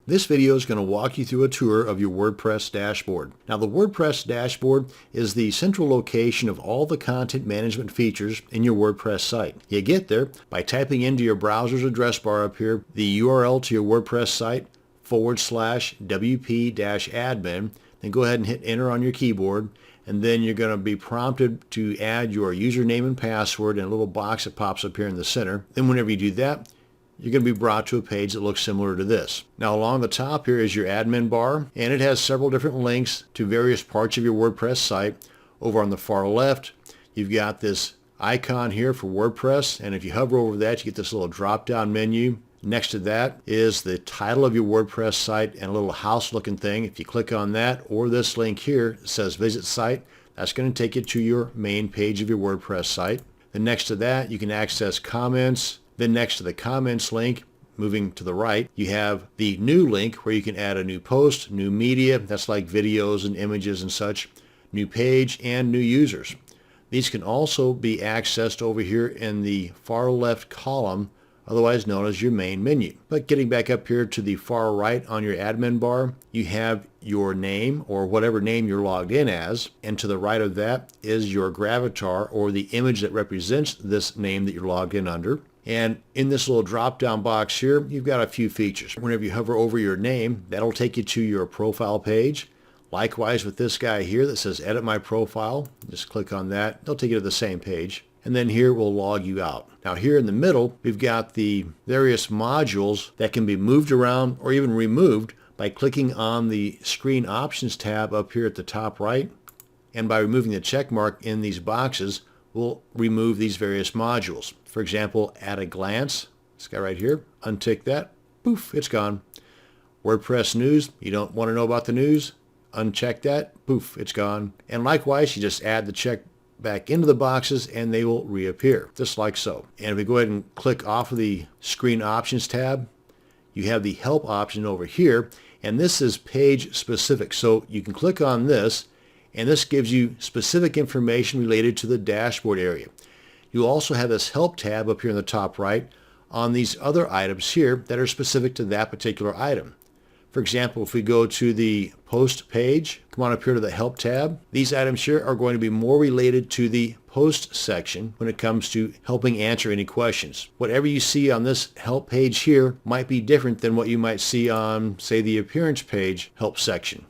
This video is going to walk you through a tour of your WordPress dashboard. Now the WordPress dashboard is the central location of all the content management features in your WordPress site. You get there by typing into your browser's address bar up here the URL to your WordPress site /wp-admin. Then go ahead and hit enter on your keyboard, and then you're going to be prompted to add your username and password in a little box that pops up here in the center. Then whenever you do that, you're going to be brought to a page that looks similar to this. Now along the top here is your admin bar, and it has several different links to various parts of your WordPress site. Over on the far left, you've got this icon here for WordPress, and if you hover over that, you get this little drop-down menu. Next to that is the title of your WordPress site and a little house looking thing. If you click on that, or this link here, it says visit site, that's going to take you to your main page of your WordPress site. Then next to that, you can access comments. Then next to the comments link, moving to the right, you have the new link where you can add a new post, new media, that's like videos and images and such, new page, and new users. These can also be accessed over here in the far left column, otherwise known as your main menu. But getting back up here to the far right on your admin bar, you have your name or whatever name you're logged in as, and to the right of that is your gravatar or the image that represents this name that you're logged in under. And in this little drop-down box here, you've got a few features. Whenever you hover over your name, that'll take you to your profile page. Likewise with this guy here that says edit my profile, just click on that. They'll take you to the same page. And then here we'll log you out. Now here in the middle, we've got the various modules that can be moved around or even removed by clicking on the Screen Options tab up here at the top right. And by removing the check mark in these boxes, we'll remove these various modules. For example, at a glance, this guy right here, untick that, poof, it's gone. WordPress news, you don't want to know about the news, uncheck that, poof, it's gone. And likewise, you just add the check back into the boxes and they will reappear, just like so. And if we go ahead and click off of the Screen Options tab, you have the Help option over here, and this is page specific. So you can click on this, and this gives you specific information related to the dashboard area. You'll also have this Help tab up here in the top right on these other items here that are specific to that particular item. For example, if we go to the Post page, come on up here to the Help tab, these items here are going to be more related to the Post section when it comes to helping answer any questions. Whatever you see on this Help page here might be different than what you might see on, say, the Appearance page Help section.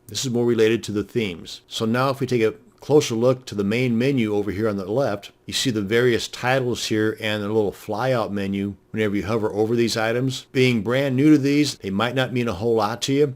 This is more related to the themes. So now if we take a closer look to the main menu over here on the left, you see the various titles here and the little flyout menu whenever you hover over these items. Being brand new to these, they might not mean a whole lot to you,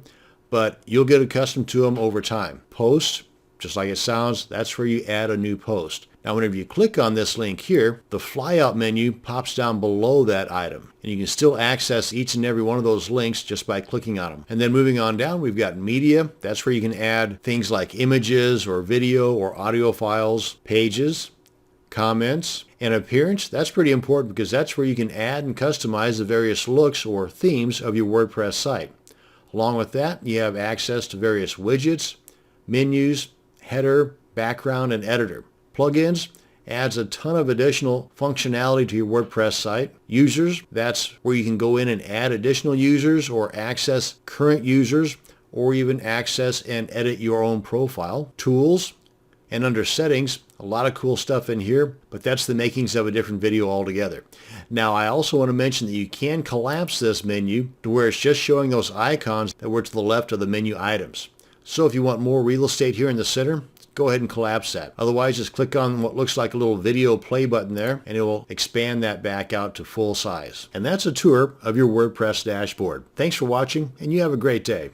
but you'll get accustomed to them over time. Post, just like it sounds, that's where you add a new post. Now whenever you click on this link here, the flyout menu pops down below that item. And you can still access each and every one of those links just by clicking on them. And then moving on down, we've got media. That's where you can add things like images or video or audio files, pages, comments, and appearance. That's pretty important because that's where you can add and customize the various looks or themes of your WordPress site. Along with that, you have access to various widgets, menus, header, background, and editor. Plugins adds a ton of additional functionality to your WordPress site. Users, that's where you can go in and add additional users or access current users or even access and edit your own profile. Tools, and under settings, a lot of cool stuff in here, but that's the makings of a different video altogether. Now I also want to mention that you can collapse this menu to where it's just showing those icons that were to the left of the menu items. So if you want more real estate here in the center, go ahead and collapse that. Otherwise, just click on what looks like a little video play button there, and it will expand that back out to full size. And that's a tour of your WordPress dashboard. Thanks for watching, and you have a great day.